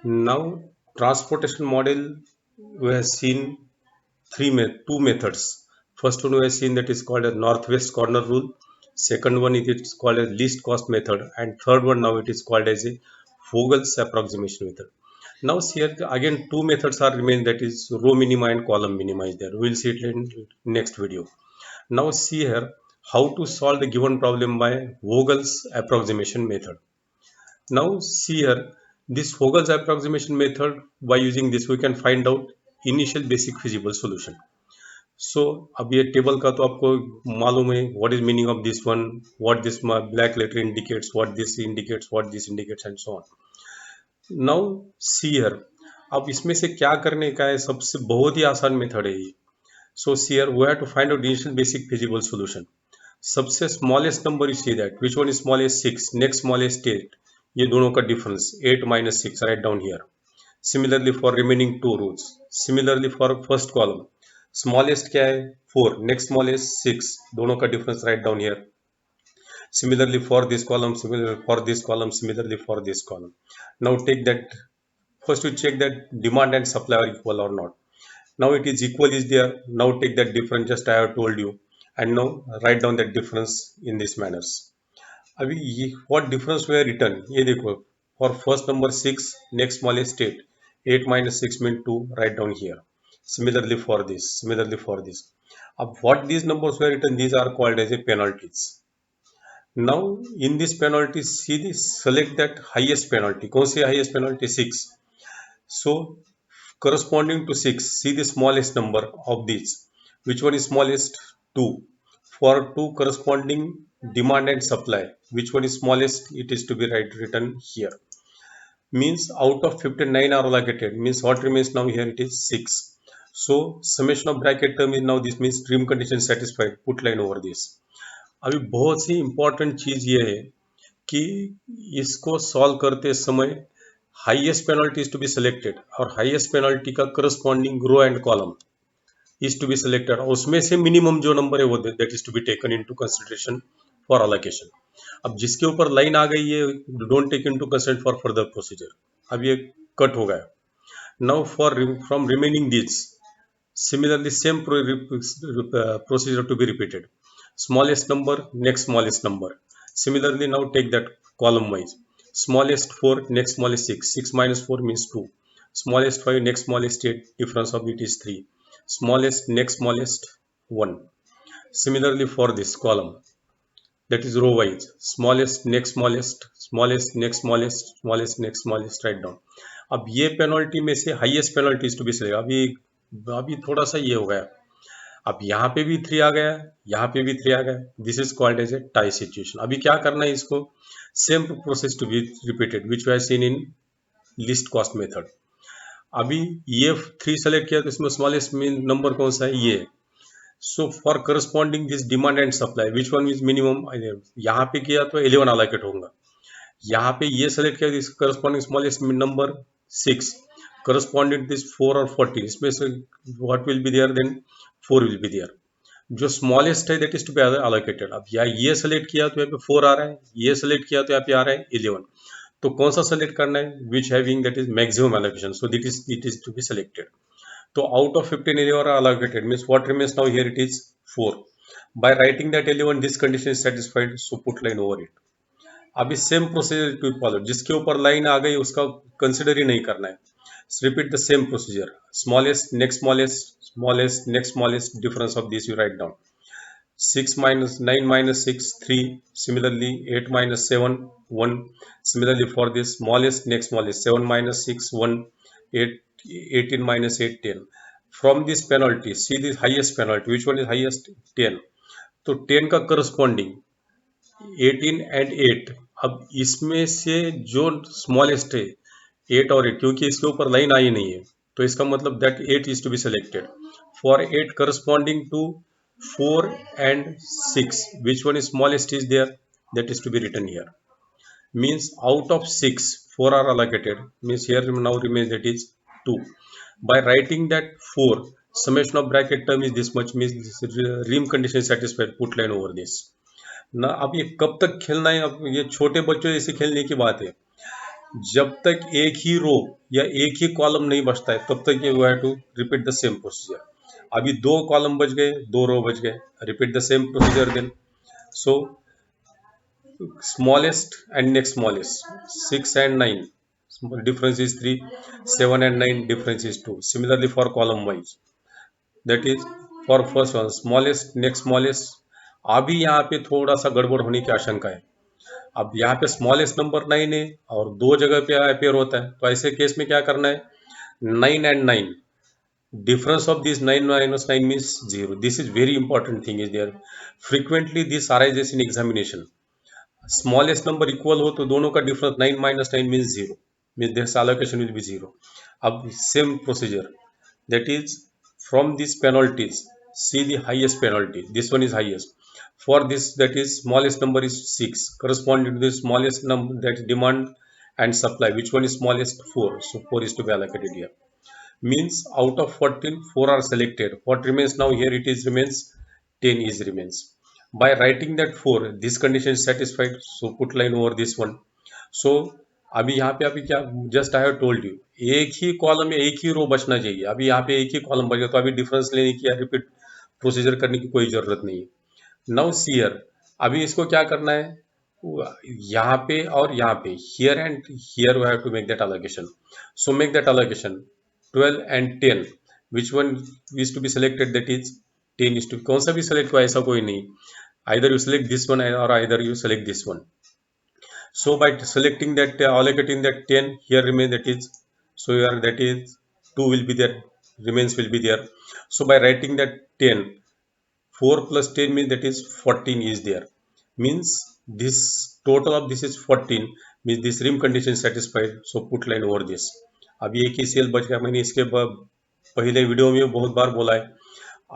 Now, transportation model, we have seen two methods. First one we have seen that is called a northwest corner rule. Second one it is called as least cost method, and third one now it is called as a Vogel's approximation method. Now see here again two methods are remain, that is row minima and column minima is there. We'll see it in next video. Now see here how to solve the given problem by Vogel's approximation method. Now see here, this Vogel's approximation method, by using this we can find out initial basic feasible solution. So अब ये table का तो आपको मालूम है what is meaning of this one, what this black letter indicates, what this indicates, what this indicates and so on. Now see here, अब इसमें से क्या करने का है, सबसे बहुत ही आसान मेथड है ये. So see here we have to find out initial basic feasible solution. सबसे smallest number you see that which one is smallest 6, next smallest 8, ये दोनों का difference 8 minus 6 right down here. Similarly for remaining two rows. Similarly for first column, smallest क्या है 4, next smallest 6, दोनों का difference right down here. Similarly for this column, similarly for this column, similarly for this column. Now take that, first we check that demand and supply are equal or not. Now it is equal is there. Now take that difference just I have told you, and now write down that difference in this manners. अभी ये what difference we have written, ये देखो, for first number 6, next smallest 8, 8 minus 6 means 2, write down here. Similarly for this, similarly for this. What these numbers were written, these are called as a penalties. Now in this penalty, see this, select that highest penalty. कौन सी highest penalty? 6. So corresponding to 6, see the smallest number of these. Which one is smallest? 2. For 2 corresponding demand and supply, which one is smallest? It is to be written here. Means out of 59 are allocated, means what remains now here, it is 6. So summation of bracket term is now this, means dream condition satisfied, put line over this. अभी बहुत सी important चीज ये है कि इसको solve करते समय highest penalty is to be selected, और हाईएस्ट पेनल्टी का corresponding row and column is to be selected, और उसमें से मिनिमम जो नंबर है वो that is to be taken into consideration for allocation. अब जिसके ऊपर लाइन आ गई है, don't take into consideration for further procedure. अब ये कट हो गया. Now for from remaining this, similarly same procedure to be repeated. Smallest number, next smallest number. Similarly now take that column wise. Smallest 4, next smallest 6. 6 minus 4 means 2. Smallest 5, next smallest 8, difference of it is 3. Smallest, next smallest 1. Similarly for this column, that is row wise. Smallest, next smallest, smallest, next smallest, smallest, next smallest, write down. अब ये penalty में से highest penalty is to be select. अभी थोड़ा सा ये हो गया, अब यहाँ पे भी 3 आ गया, यहाँ पे भी 3 आ गया. This is called as a tie situation. अभी क्या करना है, इसको same process to be repeated which we have seen in least cost method. अभी ये 3 सेलेक्ट किया तो इसमें स्मॉलेस्ट नंबर कौन सा है, ये. So for corresponding this demand and supply, which one is minimum, यहाँ पे किया तो 11 अलोकेट होगा. यहाँ पे ये सेलेक्ट किया, this corresponding smallest number 6, corresponding to this 4 or 40, इसमें से what will be there, then 4 will be there. जो smallest है that is to be allocated. अब ये select किया तो यहाँ पे 4 आ रहा है, ये select किया तो यहाँ पे आ रहा है 11. तो कौन सा select करना है, which having that is maximum allocation, so it is to be selected. तो out of 15 11 are allocated, means what remains now here, it is 4. By writing that 11, this condition is satisfied, so put line over it. अभी same procedure to follow, जिसके ऊपर line आ गई उसका consider ही नहीं करना है. Repeat the same procedure. Smallest, next smallest, smallest, next smallest, difference of this you write down. 6 minus 9 minus 6, 3. Similarly 8 minus 7, 1. Similarly for this smallest, next smallest, 7 minus 6, 1. 8, 18 minus 8, 10. From this penalty, see this highest penalty. Which one is highest? 10. तो 10 का corresponding 18 and 8. अब इसमें से जो smallest है 8 और 8, क्योंकि इसके ऊपर लाइन आई नहीं है तो इसका मतलब that 8 is to be selected. For 8 corresponding to 4 and 6, which one is smallest is there, that is to be written here. Means out of 6, 4 are allocated, means here now remains that is 2. By writing that 4, summation of bracket term is this much, means this rim condition satisfied, put line over this. ना अब ये कब तक खेलना है, अब ये छोटे बच्चों जैसे खेलने की बात है. जब तक एक ही रो या एक ही कॉलम नहीं बचता है तब तक ये we have to repeat the same procedure. अभी दो कॉलम बच गए, दो रो बच गए, repeat the same procedure then. So smallest and next smallest, 6 and 9 difference is 3, 7 and 9 difference is 2. Similarly for column wise, that is for first one smallest next smallest। अभी यहाँ पे थोड़ा सा गड़बड़ होने की आशंका है। अब यहाँ पे स्मॉलेस्ट नंबर 9 है और दो जगह पे अपेयर होता है, तो ऐसे केस में क्या करना है, 9 and 9 difference of this 9 minus 9 means 0। this is very important thing is there, frequently this arises in examination। Smallest number equal हो तो दोनों का difference 9 minus 9 means 0, means this allocation will be 0। अब same procedure, that is from these penalties see the highest penalty, this one is highest for this, that is smallest number is 6 corresponding to the smallest number, that is demand and supply, which one is smallest, 4, so 4 is to be allocated here। Means out of 14 4 are selected, what remains now here, it is remains 10 is remains। by writing that 4 this condition is satisfied, so put line over this one। so अभी यहाँ पे अभी क्या, just I have told you एक ही column में एक ही रो बचना चाहिए। अभी यहाँ पे एक ही कॉलम बच गया, तो अभी डिफरेंस लेने की या रिपीट प्रोसीजर करने की कोई जरूरत नहीं है। नाउ सीयर, अभी इसको क्या करना है, यहाँ पे और यहाँ पे, here and here we have to make that allocation। so make that allocation 12 and 10, which one is to be selected, that is 10 is to, कौन सा भी select हुआ ऐसा कोई नहीं, either you select this one or either you select this one। so by selecting that allocating that 10 here remain, that is, so here that is 2 will be there, remains will be there। so by writing that 10, 4 plus 10 means that is 14 is there, means this total of this is 14, means this rim condition is satisfied, so put line over this। अब एक ही cell बच गया। मैंने इसके पहले video में बहुत बार बोला है,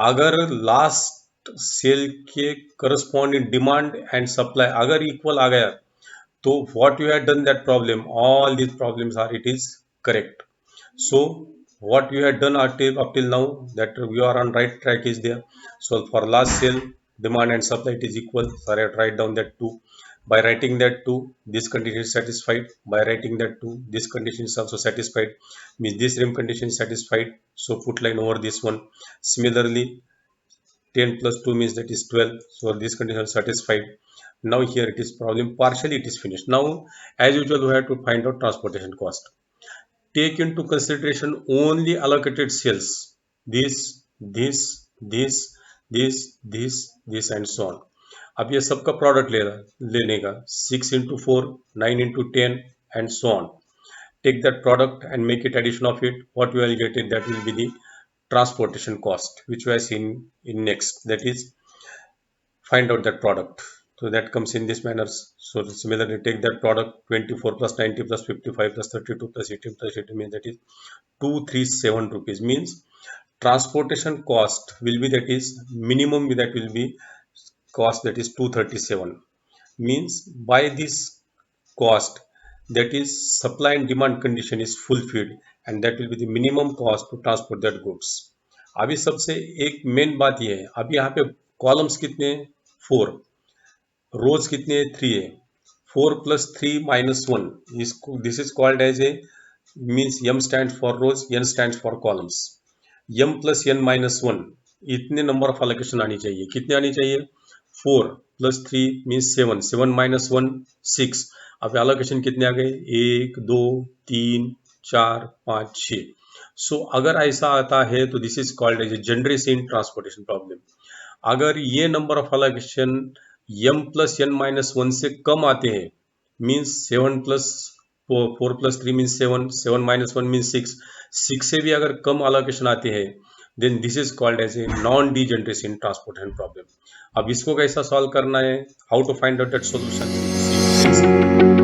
अगर लास्ट सेल के करस्पॉन्डिंग डिमांड एंड सप्लाई अगर इक्वल आ गया, तो what you have done that problem, all these problems are it is correct. so what you had done up till now, that you are on right track is there। so for last sale demand and supply it is equal, so I write down that 2, by writing that 2 this condition is satisfied, by writing that 2 this condition is also satisfied, means this rim condition is satisfied, so put line over this one। similarly 10 plus 2 means that is 12, so this condition is satisfied। now here it is problem partially it is finished। now as usual we have to find out transportation cost। take into consideration only allocated cells, this this this this and so on। अब ये सबका product लेने का 6 into 4 9 into 10 and so on। take that product and make it addition of it, what we will get it, that will be the transportation cost, which we have seen in next, that is find out that product। so that comes in this manner। so similarly take that product 24 plus 90 plus 55 plus 32 plus 18 plus 18 means that is 237 rupees, means transportation cost will be, that is minimum that will be cost, that is 237, means by this cost, that is supply and demand condition is fulfilled and that will be the minimum cost to transport that goods। अभी सबसे एक main बात यह है, अभी यहाँ पे columns कितने हैं, 4, रोज कितने हैं, 3 है। 4 plus 3 minus 1 is, this is called as a, means m stands for rows, n stands for columns। m plus n minus 1 इतने नंबर ऑफ allocation आनी चाहिए, कितने आनी चाहिए, 4 plus 3 means 7, 7 minus 1 6। अब allocation कितने आ गए, 1 2 3 4 5 6। सो अगर ऐसा आता है तो this is called as a degeneracy in transportation problem. अगर ये number of allocation m plus n minus 1 से कम आते हैं, means 7 plus 4 plus 3 means 7, 7 minus 1 means 6, 6 से भी अगर कम allocation आते हैं, then this is called as a non degeneration transportation problem। अब इसको कैसा सॉल्व करना है, how to find out that solution।